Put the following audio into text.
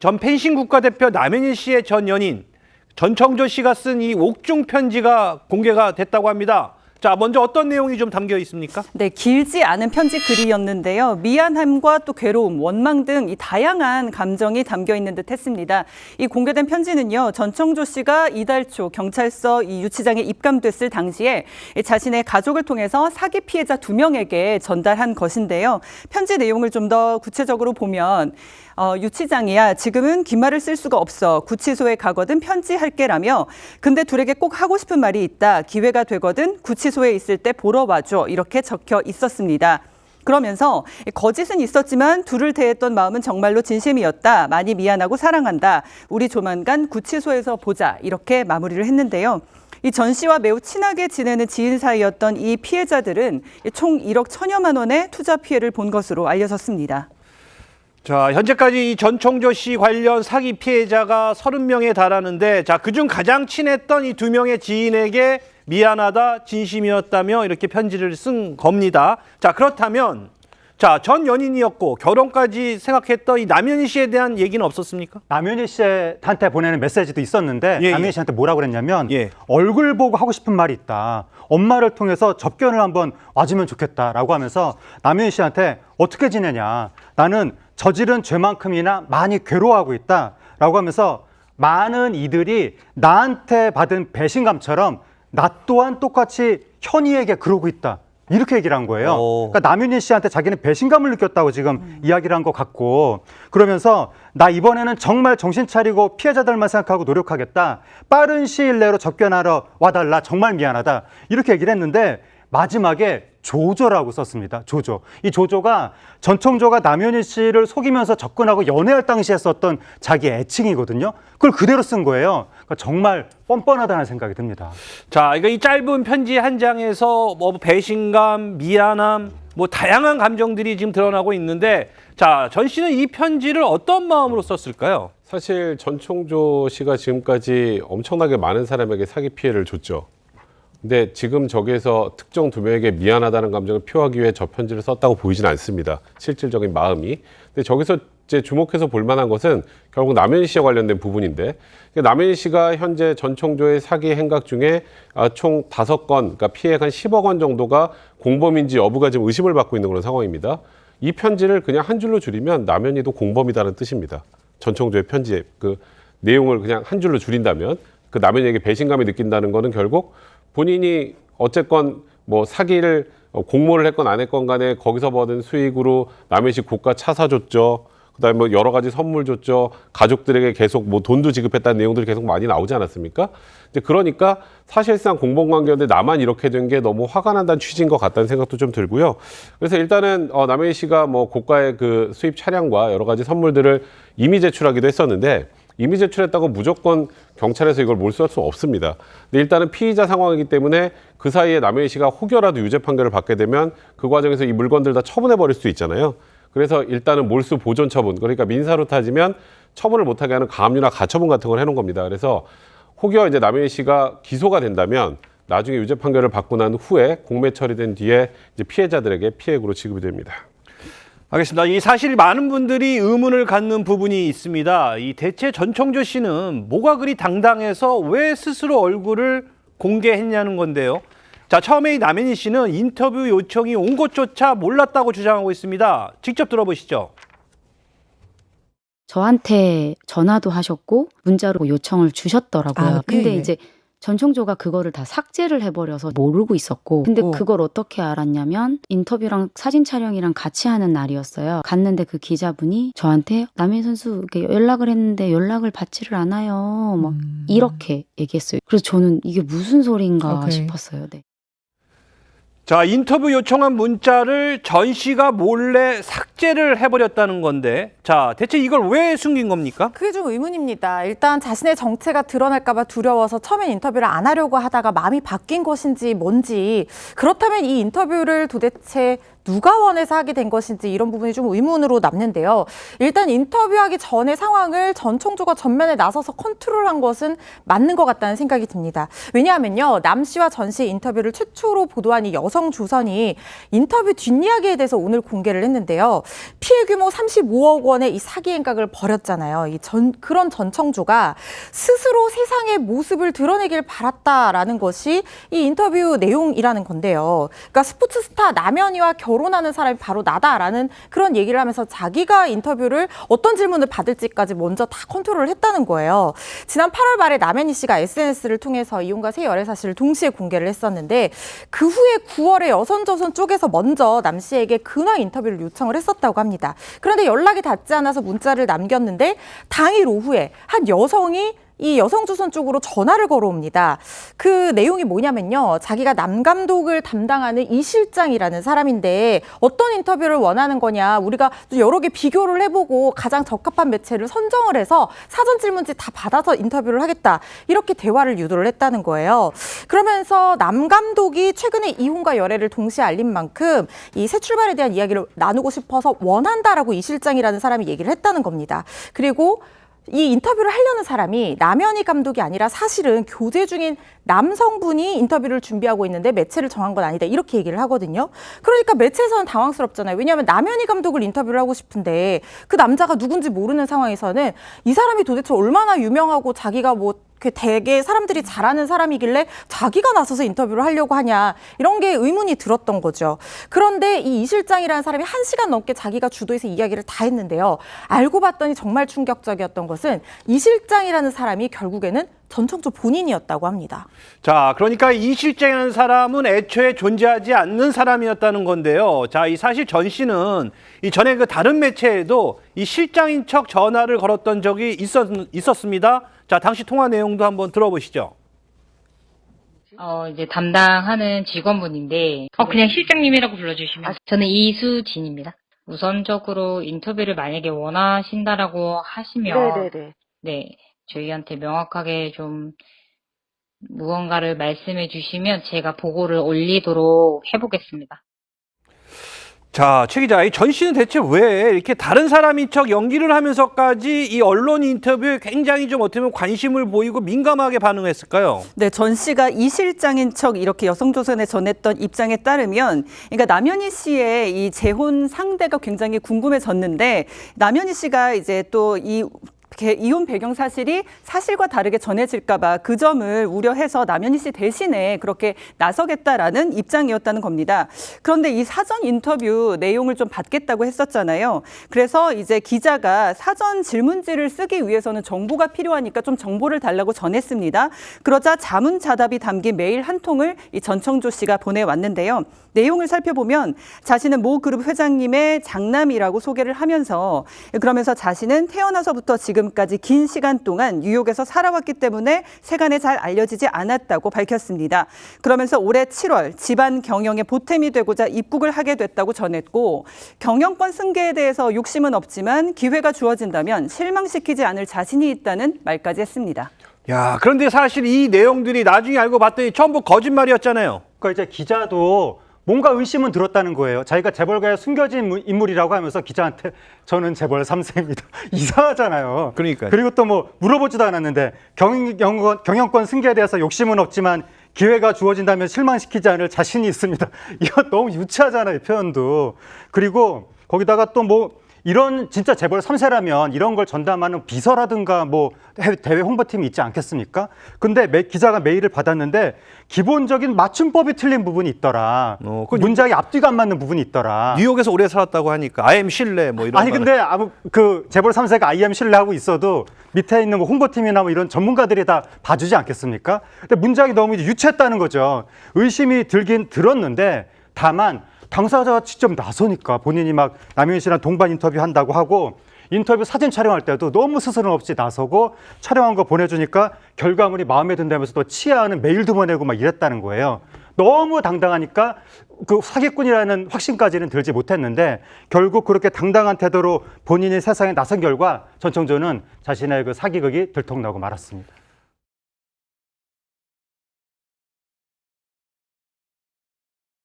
전 펜싱 국가대표 남현희 씨의 전 연인 전청조 씨가 쓴 이 옥중 편지가 공개가 됐다고 합니다. 자, 먼저 어떤 내용이 좀 담겨 있습니까? 네, 길지 않은 편지 글이었는데요. 미안함과 또 괴로움, 원망 등 이 다양한 감정이 담겨 있는 듯 했습니다. 이 공개된 편지는요, 전청조 씨가 이달 초 경찰서 이 유치장에 입감됐을 당시에 자신의 가족을 통해서 사기 피해자 2명에게 전달한 것인데요. 편지 내용을 좀 더 구체적으로 보면 유치장이야. 지금은 긴 말을 쓸 수가 없어. 구치소에 가거든 편지할게라며 근데 둘에게 꼭 하고 싶은 말이 있다. 기회가 되거든 구치소에 있을 때 보러 와줘. 이렇게 적혀 있었습니다. 그러면서 거짓은 있었지만 둘을 대했던 마음은 정말로 진심이었다. 많이 미안하고 사랑한다. 우리 조만간 구치소에서 보자. 이렇게 마무리를 했는데요. 이 전 씨와 매우 친하게 지내는 지인 사이였던 이 피해자들은 총 1억 1천여만 원의 투자 피해를 본 것으로 알려졌습니다. 자, 현재까지 이 전청조 씨 관련 사기 피해자가 30명에 달하는데, 자, 그중 가장 친했던 이 2명의 지인에게 미안하다, 진심이었다며 이렇게 편지를 쓴 겁니다. 자, 그렇다면 자, 전 연인이었고 결혼까지 생각했던 이 남현희 씨에 대한 얘기는 없었습니까? 남현희 씨한테 보내는 메시지도 있었는데 남현희 씨한테 뭐라고 그랬냐면 얼굴 보고 하고 싶은 말이 있다. 엄마를 통해서 접견을 한번 와주면 좋겠다라고 하면서 남현희 씨한테 어떻게 지내냐. 나는 저지른 죄만큼이나 많이 괴로워하고 있다라고 하면서 많은 이들이 나한테 받은 배신감처럼 나 또한 똑같이 현이에게 그러고 있다. 이렇게 얘기를 한 거예요. 그러니까 남윤희 씨한테 자기는 배신감을 느꼈다고 지금 이야기를 한 것 같고, 그러면서 나 이번에는 정말 정신 차리고 피해자들만 생각하고 노력하겠다. 빠른 시일 내로 접견하러 와달라. 정말 미안하다. 이렇게 얘기를 했는데 마지막에 조조라고 썼습니다. 조조. 이 조조가 전청조가 남현희 씨를 속이면서 접근하고 연애할 당시에 썼던 자기 애칭이거든요. 그걸 그대로 쓴 거예요. 그러니까 정말 뻔뻔하다는 생각이 듭니다. 자, 이거 이 짧은 편지 한 장에서 뭐 배신감, 미안함, 뭐 다양한 감정들이 지금 드러나고 있는데, 자, 전 씨는 이 편지를 어떤 마음으로 썼을까요? 사실 전청조 씨가 지금까지 엄청나게 많은 사람에게 사기 피해를 줬죠. 근데 지금 저기에서 특정 2명에게 미안하다는 감정을 표하기 위해 저 편지를 썼다고 보이진 않습니다. 실질적인 마음이. 근데 저기서 이제 주목해서 볼 만한 것은 결국 남현희 씨와 관련된 부분인데, 남현희 씨가 현재 전청조의 사기 행각 중에 총 5건, 그러니까 피해액 한 10억 원 정도가 공범인지 여부가 지금 의심을 받고 있는 그런 상황입니다. 이 편지를 그냥 한 줄로 줄이면 남현희도 공범이다는 뜻입니다. 전청조의 편지의 그 내용을 그냥 한 줄로 줄인다면 그 남현희에게 배신감이 느낀다는 거는 결국 본인이 어쨌건 뭐 사기를 공모를 했건 안 했건 간에 거기서 받은 수익으로 남현희 씨 고가 차 사줬죠. 그다음에 뭐 여러 가지 선물 줬죠. 가족들에게 계속 뭐 돈도 지급했다는 내용들이 계속 많이 나오지 않았습니까? 이제 그러니까 사실상 공범관계였는데 나만 이렇게 된 게 너무 화가 난다는 취지인 것 같다는 생각도 좀 들고요. 그래서 일단은 남현희 씨가 뭐 고가의 그 수입 차량과 여러 가지 선물들을 이미 제출하기도 했었는데, 이미 제출했다고 무조건 경찰에서 이걸 몰수할 수 없습니다. 근데 일단은 피의자 상황이기 때문에 그 사이에 남현희 씨가 혹여라도 유죄 판결을 받게 되면 그 과정에서 이 물건들 다 처분해버릴 수 있잖아요. 그래서 일단은 몰수 보존 처분, 그러니까 민사로 따지면 처분을 못하게 하는 가압류나 가처분 같은 걸 해놓은 겁니다. 그래서 혹여 이제 남현희 씨가 기소가 된다면 나중에 유죄 판결을 받고 난 후에 공매 처리된 뒤에 이제 피해자들에게 피해액으로 지급이 됩니다. 알겠습니다. 이 사실 많은 분들이 의문을 갖는 부분이 있습니다. 이 대체 전청조 씨는 뭐가 그리 당당해서 왜 스스로 얼굴을 공개했냐는 건데요. 자, 처음에 이 남현희 씨는 인터뷰 요청이 온 것조차 몰랐다고 주장하고 있습니다. 직접 들어보시죠. 저한테 전화도 하셨고 문자로 요청을 주셨더라고요. 근데 이제 전청조가 그거를 다 삭제를 해버려서 모르고 있었고, 근데 그걸 어떻게 알았냐면 인터뷰랑 사진 촬영이랑 같이 하는 날이었어요. 갔는데 그 기자분이 저한테 남현희 선수 연락을 했는데 연락을 받지를 않아요. 막 이렇게 얘기했어요. 그래서 저는 이게 무슨 소린가 싶었어요. 네. 자, 인터뷰 요청한 문자를 전 씨가 몰래 삭제를 해버렸다는 건데, 자, 대체 이걸 왜 숨긴 겁니까? 그게 좀 의문입니다. 일단 자신의 정체가 드러날까 봐 두려워서 처음엔 인터뷰를 안 하려고 하다가 마음이 바뀐 것인지 뭔지, 그렇다면 이 인터뷰를 도대체 누가 원해서 하게 된 것인지 이런 부분이 좀 의문으로 남는데요. 일단 인터뷰하기 전의 상황을 전 청조가 전면에 나서서 컨트롤한 것은 맞는 것 같다는 생각이 듭니다. 왜냐하면요, 남 씨와 전 씨의 인터뷰를 최초로 보도한 이 여성조선이 인터뷰 뒷이야기에 대해서 오늘 공개를 했는데요. 피해 규모 35억 원의 이 사기 행각을 벌였잖아요. 그런 전 청조가 스스로 세상의 모습을 드러내길 바랐다라는 것이 이 인터뷰 내용이라는 건데요. 그러니까 스포츠 스타 남현희와 결혼하는 사람이 바로 나다라는 그런 얘기를 하면서 자기가 인터뷰를 어떤 질문을 받을지까지 먼저 다 컨트롤을 했다는 거예요. 지난 8월 말에 남현희 씨가 SNS를 통해서 이혼과 새 열애 사실을 동시에 공개를 했었는데 그 후에 9월에 여선조선 쪽에서 먼저 남 씨에게 근황 인터뷰를 요청을 했었다고 합니다. 그런데 연락이 닿지 않아서 문자를 남겼는데 당일 오후에 한 여성이 이 여성조선 쪽으로 전화를 걸어옵니다. 그 내용이 뭐냐면요. 자기가 남 감독을 담당하는 이 실장이라는 사람인데 어떤 인터뷰를 원하는 거냐. 우리가 여러 개 비교를 해보고 가장 적합한 매체를 선정을 해서 사전 질문지 다 받아서 인터뷰를 하겠다. 이렇게 대화를 유도를 했다는 거예요. 그러면서 남 감독이 최근에 이혼과 열애를 동시에 알린 만큼 이 새 출발에 대한 이야기를 나누고 싶어서 원한다라고 이 실장이라는 사람이 얘기를 했다는 겁니다. 그리고 이 인터뷰를 하려는 사람이 남현희 감독이 아니라 사실은 교제 중인 남성분이 인터뷰를 준비하고 있는데 매체를 정한 건 아니다. 이렇게 얘기를 하거든요. 그러니까 매체에서는 당황스럽잖아요. 왜냐하면 남현희 감독을 인터뷰를 하고 싶은데 그 남자가 누군지 모르는 상황에서는 이 사람이 도대체 얼마나 유명하고 자기가 뭐 되게 사람들이 잘 아는 사람이길래 자기가 나서서 인터뷰를 하려고 하냐 이런 게 의문이 들었던 거죠. 그런데 이 실장이라는 사람이 1시간 넘게 자기가 주도해서 이야기를 다 했는데요. 알고 봤더니 정말 충격적이었던 것은 이 실장이라는 사람이 결국에는 전 청조 본인이었다고 합니다. 자, 그러니까 이 실장이라는 사람은 애초에 존재하지 않는 사람이었다는 건데요. 자, 이 사실 전 씨는 이 전에 그 다른 매체에도 이 실장인 척 전화를 걸었던 적이 있었습니다. 자, 당시 통화 내용도 한번 들어보시죠. 이제 담당하는 직원분인데, 그냥 실장님이라고 불러주시면. 저는 이수진입니다. 우선적으로 인터뷰를 만약에 원하신다라고 하시면, 네, 저희한테 명확하게 좀 무언가를 말씀해 주시면 제가 보고를 올리도록 해보겠습니다. 자, 최 기자, 이 전 씨는 대체 왜 이렇게 다른 사람인 척 연기를 하면서까지 이 언론 인터뷰에 굉장히 좀 어떻게 보면 관심을 보이고 민감하게 반응했을까요? 네, 전 씨가 이 실장인 척 이렇게 여성조선에 전했던 입장에 따르면, 그러니까 남현희 씨의 이 재혼 상대가 굉장히 궁금해졌는데, 남현희 씨가 이제 또 이혼 배경 사실이 사실과 다르게 전해질까 봐 그 점을 우려해서 남현희 씨 대신에 그렇게 나서겠다라는 입장이었다는 겁니다. 그런데 이 사전 인터뷰 내용을 좀 받겠다고 했었잖아요. 그래서 이제 기자가 사전 질문지를 쓰기 위해서는 정보가 필요하니까 좀 정보를 달라고 전했습니다. 그러자 자문자답이 담긴 메일 한 통을 이 전청조 씨가 보내왔는데요. 내용을 살펴보면 자신은 모 그룹 회장님의 장남이라고 소개를 하면서 그러면서 자신은 태어나서부터 지금까지 긴 시간 동안 뉴욕에서 살아왔기 때문에 세간에 잘 알려지지 않았다고 밝혔습니다. 그러면서 올해 7월 집안 경영의 보탬이 되고자 입국을 하게 됐다고 전했고 경영권 승계에 대해서 욕심은 없지만 기회가 주어진다면 실망시키지 않을 자신이 있다는 말까지 했습니다. 야, 그런데 사실 이 내용들이 나중에 알고 봤더니 전부 거짓말이었잖아요. 그러니까 이제 기자도 뭔가 의심은 들었다는 거예요. 자기가 재벌가에 숨겨진 인물이라고 하면서 기자한테 저는 재벌 3세입니다. 이상하잖아요. 그러니까요. 그리고 또 뭐 물어보지도 않았는데 경영권 승계에 대해서 욕심은 없지만 기회가 주어진다면 실망시키지 않을 자신이 있습니다. 이거 너무 유치하잖아요, 표현도. 그리고 거기다가 또 뭐 이런 진짜 재벌 3세라면 이런 걸 전담하는 비서라든가 뭐 대외 홍보팀이 있지 않겠습니까? 근데 기자가 메일을 받았는데 기본적인 맞춤법이 틀린 부분이 있더라. 문장이 앞뒤가 안 맞는 부분이 있더라. 뉴욕에서 오래 살았다고 하니까 I am 신뢰 뭐 이런. 아니 근데 그 재벌 3세가 I am 신뢰하고 있어도 밑에 있는 뭐 홍보팀이나 뭐 이런 전문가들이 다 봐주지 않겠습니까? 근데 문장이 너무 유치했다는 거죠. 의심이 들긴 들었는데 다만 당사자가 직접 나서니까 본인이 막 남현희 씨랑 동반 인터뷰 한다고 하고 인터뷰 사진 촬영할 때도 너무 스스럼 없이 나서고 촬영한 거 보내주니까 결과물이 마음에 든다면서 또 치하하는 메일도 보내고 막 이랬다는 거예요. 너무 당당하니까 그 사기꾼이라는 확신까지는 들지 못했는데 결국 그렇게 당당한 태도로 본인이 세상에 나선 결과 전 청조는 자신의 그 사기극이 들통나고 말았습니다.